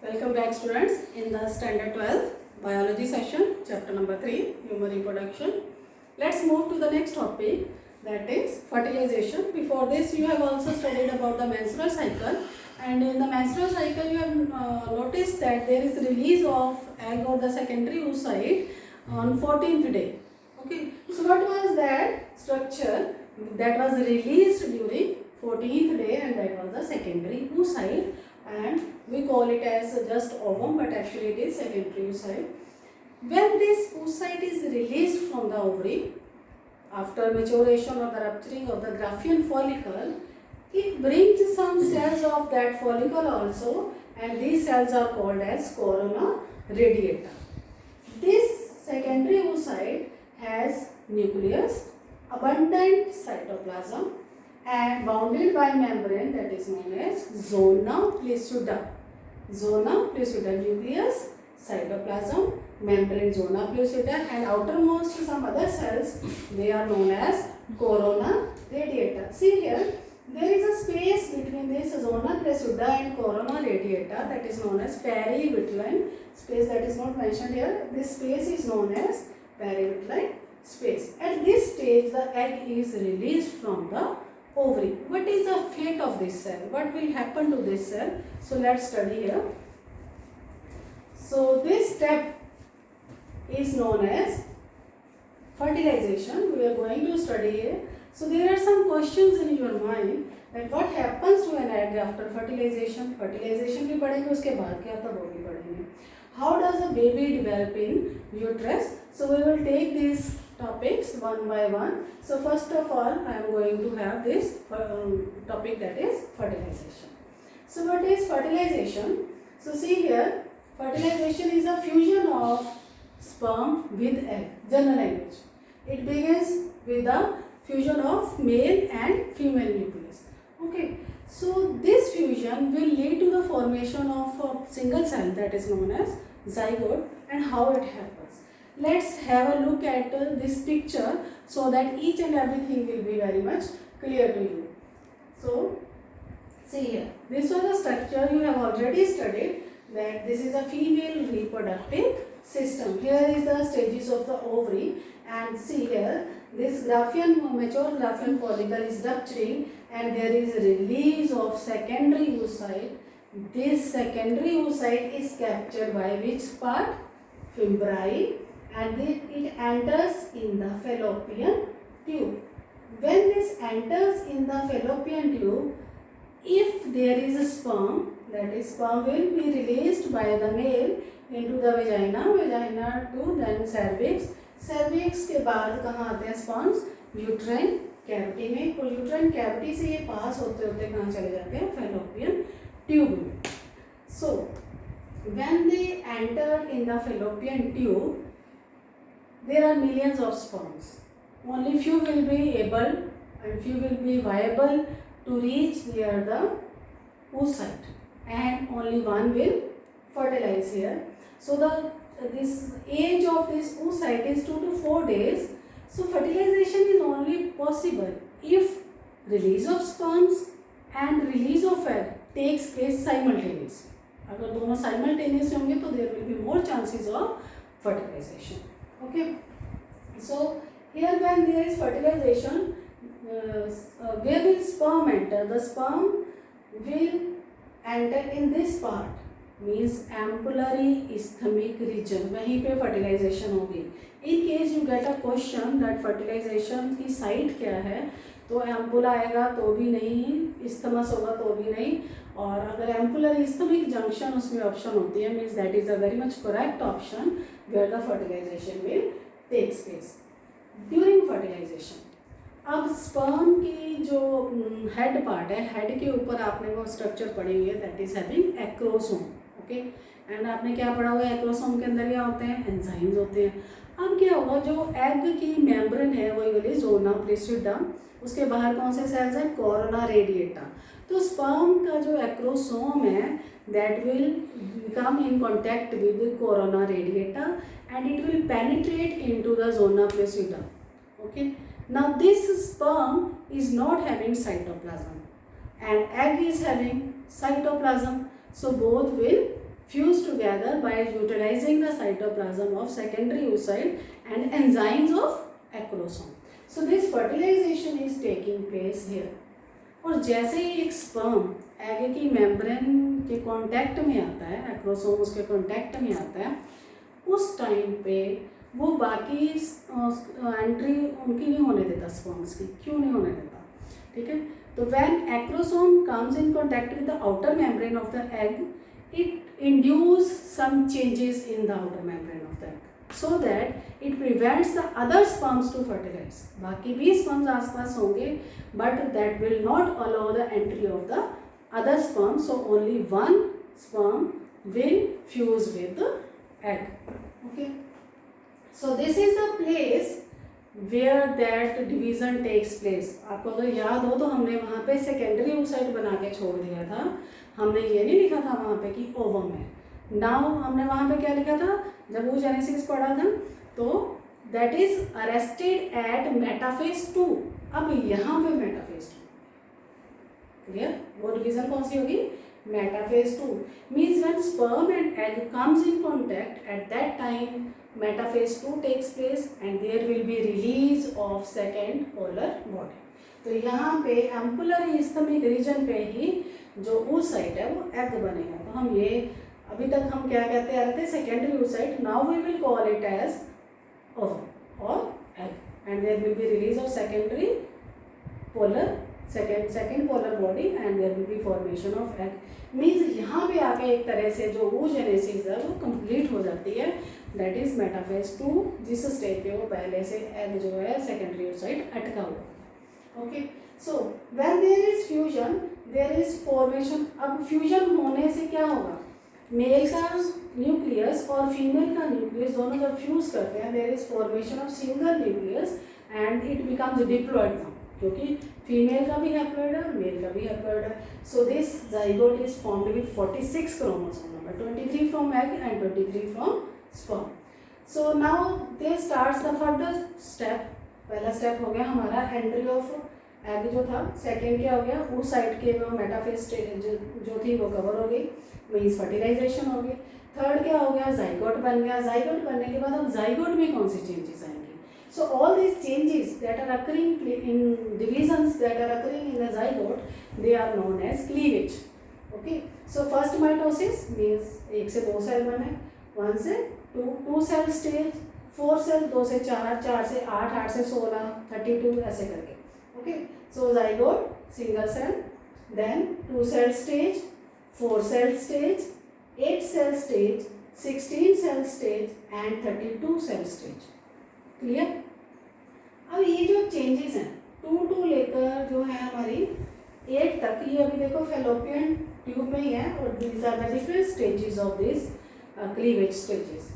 Welcome back students in the standard 12 biology session chapter number 3 human reproduction. Let's move to the next topic, that is fertilization. Before this you have also studied about the menstrual cycle, and in the menstrual cycle you have noticed that there is release of egg or the secondary oocyte on 14th day. Okay, so what was that structure that was released during 14th day, and that was the secondary oocyte, and we call it as just ovum, but actually it is secondary oocyte. When this oocyte is released from the ovary after maturation or the rupturing of the Graafian follicle, it brings some cells of that follicle also, and these cells are called as corona radiata. This secondary oocyte has nucleus, abundant cytoplasm, and bounded by membrane that is known as zona pellucida. Zona pellucida, nucleus, cytoplasm, membrane, zona pellucida, and outermost some other cells, they are known as corona radiata. See here, there is a space between this zona pellucida and corona radiata that is known as perivitelline space, that is not mentioned here. This space is known as perivitelline space. At this stage, the egg is released from the ovary. What is the fate of this cell? What will happen to this cell? So let's study here. So this step is known as fertilization. We are going to study here. So there are some questions in your mind that what happens to an egg after fertilization. Fertilization भी पढ़ेंगे, उसके बाद क्या था वो भी पढ़ेंगे. How does a baby develop in uterus? So we will take these topics one by one. So first of all, I am going to have this topic, that is fertilization. So what is fertilization? So see here, fertilization is a fusion of sperm with egg. General language. It begins with the fusion of male and female nucleus. Okay. So this fusion will lead to the formation of a single cell that is known as zygote, and how it happens. Let's have a look at this picture so that each and everything will be very much clear to you. So see here, this was a structure you have already studied, that this is a female reproductive system. Here is the stages of the ovary, and see here, this mature Graafian follicle is rupturing, and there is a release of secondary oocyte. This secondary oocyte is captured by which part? Fimbriae, and it enters in the fallopian tube. When this enters in the fallopian tube, if there is a sperm, that is sperm will be released by the male into the vagina to then cervix. cervix के बाद कहाँ आते हैं sperms? uterine cavity में. तो uterine cavity से ये पास होते होते कहाँ चले जाते हैं? fallopian tube में. So when they enter in the fallopian tube, there are millions of sperms. Only few will be able and few will be viable to reach near the oocyte, and only one will fertilize here. So this age of this oocyte is 2 to 4 days. So fertilization is only possible if release of sperms and release of egg takes place simultaneously. अगर दोनों simultaneous होंगे तो there will be more chances of fertilization. Okay. So here when there is fertilization, where will sperm enter? The sperm will enter in this part, means ampullary isthmic region. वहीं पे fertilization होगी. In case you get a question that fertilization की site क्या है, तो ampulla आएगा तो भी नहीं, isthmus होगा तो भी नहीं, और अगर एम्पुलर isthmic junction उसमें ऑप्शन होती है, means that is a very much correct option where the fertilization will takes place. During fertilization, अब sperm की जो head part है, head के ऊपर आपने वो structure पढ़ी हुई है, that is having acrosome. Okay, and आपने क्या पढ़ा हुआ है? acrosome के अंदर क्या होते हैं? enzymes होते हैं. अब क्या होगा, जो egg की membrane है वही वाली zona pellucida, उसके बाहर कौन से सेल्स हैं? Corona radiata. तो स्पर्म का जो एक्रोसोम है that will become in contact with corona radiata and it will penetrate into the zona pellucida. Okay, now this sperm is not having cytoplasm and egg is having cytoplasm, so both will fuse together by utilizing the cytoplasm of secondary oocyte and enzymes of acrosome. So this fertilization is taking place here. और जैसे ही एक sperm egg की membrane के contact में आता है, acrosome उसके contact में आता है, उस टाइम पे वो बाकी एंट्री उनकी नहीं होने देता स्पर्म्स की. क्यों नहीं होने देता? ठीक है. तो when acrosome comes in contact with the outer membrane of the egg, it induce some changes in the outer membrane of the egg so that it prevents the other sperms to fertilize. बाकी भी sperms आसपास होंगे, but that will not allow the entry of the other sperm, so only one sperm will fuse with the egg. Okay, so this is the place where that division takes place. आपको अगर याद हो तो हमने वहाँ पे secondary oocyte बना के छोड़ दिया था. हमने ये नहीं लिखा था वहाँ पे कि ओवम है. नाउ हमने वहाँ पे क्या लिखा था जब oogenesis पढ़ा था, तो that is arrested at metaphase 2. अब यहाँ पे मेटाफेज 2, क्लियर? वो डिवीजन कौन सी होगी? Metaphase 2 means when sperm and egg comes in contact, at that time metaphase 2 takes place and there will be release of second polar body. तो यहाँ पे एम्पुलर इस्थमिक रीजन पे ही जो oocyte है वो एग बनेगा. तो हम ये अभी तक हम क्या कहते आ रहे थे? Secondary oocyte. Now we will call it as ovum और egg and there will be release of secondary polar second polar body and there will be formation of egg. Means यहाँ पे आके एक तरह से जो oogenesis है वो कंप्लीट हो जाती है. दैट इज मेटाफेज 2, जिस स्टेज पे वो पहले से एग जो है सेकेंडरी oocyte अटका हुआ. Okay, so when there is fusion there is formation. अब फ्यूजन होने से क्या होगा? मेल का न्यूक्लियस और फीमेल का न्यूक्लियस दोनों जब फ्यूज करते हैं, there is formation of single nucleus and it becomes diploid now, क्योंकि फीमेल का भी हैप्लॉयड है, मेल का भी हैप्लॉयड है. So this zygote is formed with 46 chromosome number, 23 from egg and 23 from sperm. So now they starts the further step. पहला step हो गया हमारा एंट्री ऑफ एग जो था. सेकेंड क्या हो गया? oocyte के वो मेटाफेज स्टेज जो थी वो कवर हो गई, मीन्स फर्टिलाइजेशन हो गई. थर्ड क्या हो गया? जाइगोट बन गया. जाइगोट बनने के बाद अब जाइगोट में कौन सी चेंजेस आएंगी? So all these changes that are occurring in divisions that are occurring in the zygote, they are known as cleavage. Okay, so first mitosis means 1 से 2 सेल बने, 1 से 2 सेल स्टेज, 4 सेल, 2 से 4, 4 से 8, 8 से 16, 32 ऐसे करके. Okay, so zygote single cell, then 2 cell stage, 4 cell stage, 8 cell stage, 16 cell stage and 32 cell stage. Clear? अब ये जो चेंजेस हैं 2 to लेकर जो है हमारी 8 तक, ये अभी देखो फेलोपियन ट्यूब में ही है और these are the different stages of these cleavage stages.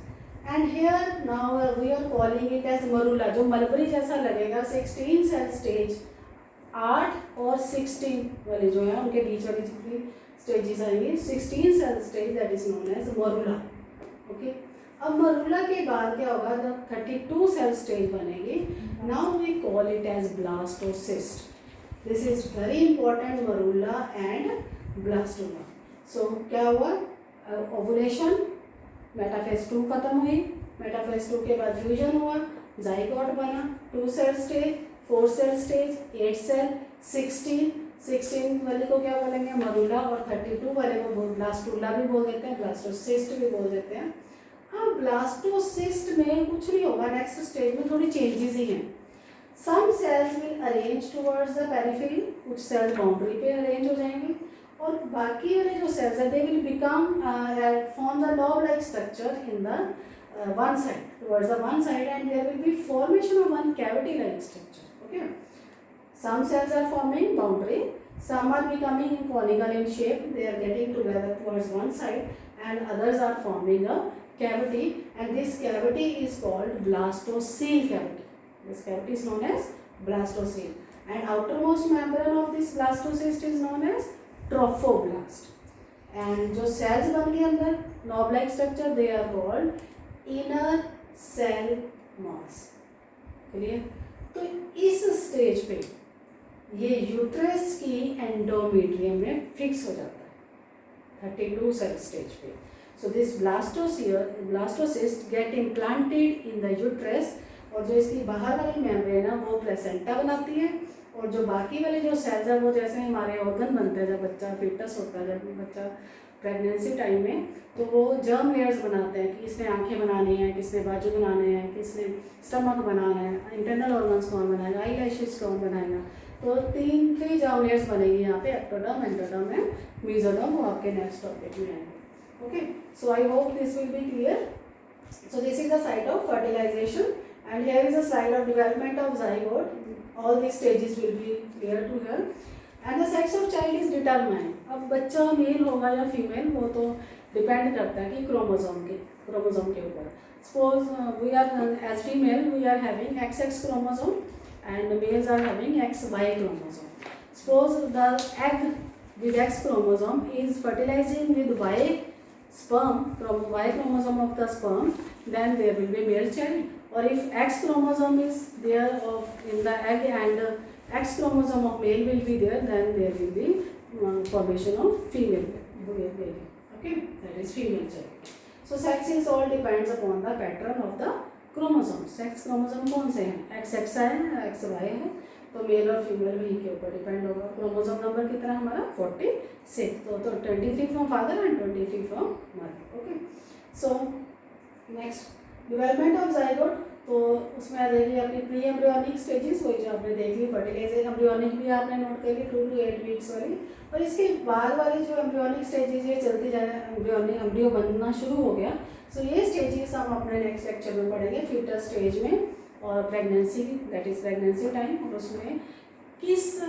And here now we are calling it as मरुला, जो मलबरी जैसा लगेगा. 16 cell stage, 8 और 16 वाले जो है उनके बीच वाली जितनी स्टेजेस आएंगे, 16 cell stage that is known as morula. Okay, अब मरुला के बाद क्या होगा? जब 32 सेल स्टेज बनेगी, now we call it as blastocyst. This is very important, morula and blastoma. So क्या हुआ? ओवुलेशन, मेटाफेज 2 खत्म हुई. मेटाफेज 2 के बाद फ्यूजन हुआ, जाइगोट बना, 2 cell stage, 4 cell stage, 8 cell, 16 वाले को क्या बोलेंगे? मरुला, और 32 वाले को ब्लास्टुला भी बोल देते हैं, ब्लास्टोसिस्ट भी बोल देते हैं. अब ब्लास्टोसिस्ट में कुछ नहीं होगा, नेक्स्ट स्टेज में थोड़ी चेंजेस ही हैं. Some cells will arrange towards the periphery, कुछ सेल्स बाउंड्री पे अरेंज हो जाएंगे, और बाकी वाले जो सेल्स है they will become form the lobe like structure in the one side, towards the one side, and there will be formation of one cavity like structure. Okay, some cells are forming boundary, some are becoming conical in shape, they are getting together towards one side, and others are forming a cavity, and this cavity is called blastocele cavity. This cavity is known as blastocele, and outermost membrane of this blastocyst is known as trophoblast. And जो cells बन गए अंदर knob like structure, they are called inner cell mass. Clear? तो इस stage पे ये uterus की endometrium में फिक्स हो जाता है 32 सेल स्टेज पे. So this blastocyst get implanted in the uterus, और जो इसकी बाहर वाली मेम्ब्रेन है वो प्लेसेंटा बनाती है, और जो बाकी वाले जो सेल्स है वो जैसे हमारे ऑर्गन बनते हैं जब बच्चा फिटस होता है, जब बच्चा प्रेगनेंसी टाइम में, तो वो जर्म लेयर्स बनाते हैं कि किसने आंखें बनानी है, किसने बाजू बनाने हैं, किसने स्टमक बनाना है, इंटरनल ऑर्गन्स कौन बनाएगा, आई लैशेस कौन बनाएगा। तो थ्री जर्म लेयर्स बनेगी यहाँ पे, एक्टोडर्म, एंडोडर्म एंड मेसोडर्म, वो आपके नेक्स्ट टॉपिक में आएंगे। Okay, so I hope this will be clear. So this is the site of fertilization, and here is a slide of development of zygote. All these stages will be clear to here. And the sex of child is determined. अब बच्चा mail होगा या female वो तो depend करता है कि chromosome के ऊपर। Suppose we are as female we are having XX chromosome and males are having XY chromosome. Suppose the egg with X chromosome is fertilizing with Y sperm from Y chromosome of the sperm, then there will be male child. Or if X chromosome is there in the egg and X chromosome of male will be there, then there will be formation of female baby. Okay, that is female child. So sex is all depends upon the pattern of the chromosome. Sex chromosome कौन से हैं? XX है, XY है, तो mail और female भी के ऊपर डिपेंड होगा। क्रोमोसोम नंबर कितना हमारा 46, तो 23 from father and 23 from mother. Okay, so next development of zygote, तो उसमें आ जाएगी अपनी प्री एम्ब्रियोनिक स्टेजेस, वही जो आपने देख ली, फर्टिलाइजेशन एम्ब्रियोनिक भी आपने नोट कर ली 2 to 8 वीक्स वाली, और इसके बाद वाली जो एम्ब्रियोनिक स्टेजेस ये चलती जाए, एम्ब्रियो बनना शुरू हो गया। सो ये स्टेजेस हम अपने नेक्स्ट लेक्चर में पढ़ेंगे, फीटस स्टेज में और pregnancy, that is pregnancy time, और उसमें किस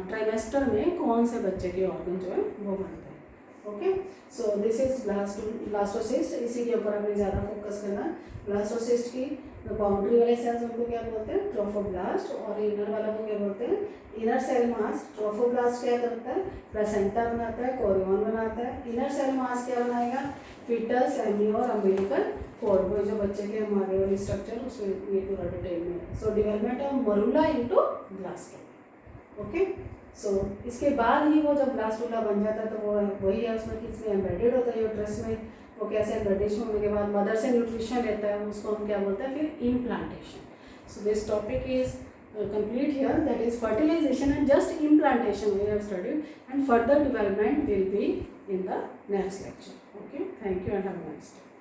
ट्राइमेस्टर में कौन से बच्चे के ऑर्गन जो है वो बनते हैं। Okay, so this is blastocyst, इसी के ऊपर हमें ज़्यादा फोकस करना है। ब्लास्टोसिस्ट की बाउंड्री वाले सेल्स उनको क्या बोलते हैं? ट्रोफोब्लास्ट, और इनर वाला को क्या बोलते हैं? Inner cell mass. ट्रोफोब्लास्ट क्या करता है? प्लेसेंटा बनाता है, कोरियन बनाता है। इनर सेल मास क्या बनाएगा? फीटस, एम्ब्रियो और अम्बिलिकल कोड, वो जो बच्चे के हम आगे वाली स्ट्रक्चर उसमें ये पूरा डिटेल में है। So development of morula into blastula. Okay, so इसके बाद ही वो जब ब्लास्टोला बन जाता है तो वो वही है, उसमें किसमें एम्बेडेड होता है यूट्रस में, वो कैसे एम्बेडेशन होने के बाद मदर से न्यूट्रिशन लेता है, उसको हम क्या बोलते हैं फिर implantation. So this topic is complete here, that is fertilization and just implantation we have studied, and further development will be in the next lecture. Okay, thank you and have a nice day.